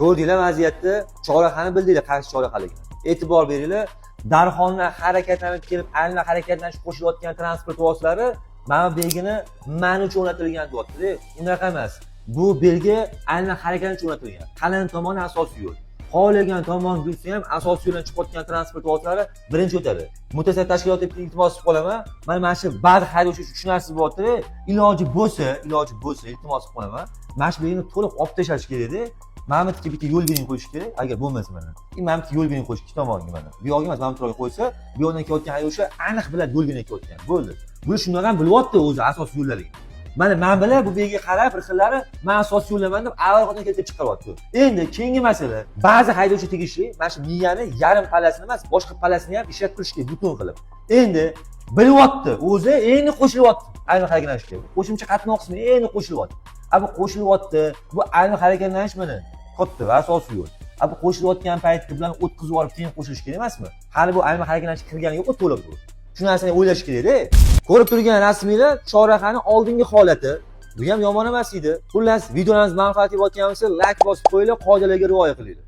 Ko'rdinglar vaziyatni, chorrahani bildinglar, qaysi chorrahaligini. E'tibor beringlar. Darxonlar harakatlanib kelib, aynan harakatlanish qo'shilayotgan transport vositalari mana bu belgini mana uchun o'rnatilgan deyapti-da. Unaqa emas. Bu belgi aynan harakatlanish uchun o'rnatilgan. Qalin tomoni asosiy yo'l. Xohlagan tomon yursa ham asosiy yo'ldan chiqayotgan transport vositalari birinchi o'tadi. Mutasaddi tashkilotga iltimos qilib qolaman. Mana shu ba'zi haydovchi tushunarsiz bo'lyapti. Iloji bo'lsa iltimos qilib qolaman. Mana shu belgini to'liq olib tashlash kerak-da. Mana bu bitta yo'l belgini qo'yish kerak. Agar bo'lmasa mana. Mana bu yo'l belgini qo'yish ikki tomonga mana. Bu yoqga emas, mana bu tomonga qo'ysa, bu yo'ldan kelayotgan haydovchi aniq biladi yo'l belgini kelayotgan. Bo'ldi. Buni shundan ham bilyapti o'zi asosiy yo'llarga. Mana men bilan bu belgiga qarab, bir xillari men asosiy yo'llaman deb avvalroqdan keltirib chiqaryapti. Endi keyingi masala, ba'zi haydovchi tegishli mana shu miyani yarim pallasini emas, boshqa pallasini ham ishlatib turish kerak butun qilib. Endi bilyapti, o'zi endi qo'shilyapti aynan harakatlanishga. Qo'shimcha qatnoq qismi endi qo'shilyapti. Bu qo'shilyapti, bu aynan harakatlanish mana katta va asosiy yo'l. Bu qo'shilayotgan paytda bilan o'tkazib yuborib keyin qo'shilish kerak emasmi? Hali bu aynan harakatlanishga kirgani yo'q-ku to'liq bu. Shu narsani o'ylash kerak-da. Ko'rib turgan rasmiylar chorrahani oldingi holati. Bu ham yomon emas edi. Xullas, videolarimiz manfaatli bo'layotgan bo'lsa, like bosib qo'yinglar, qoidalarga rioya qilinglar.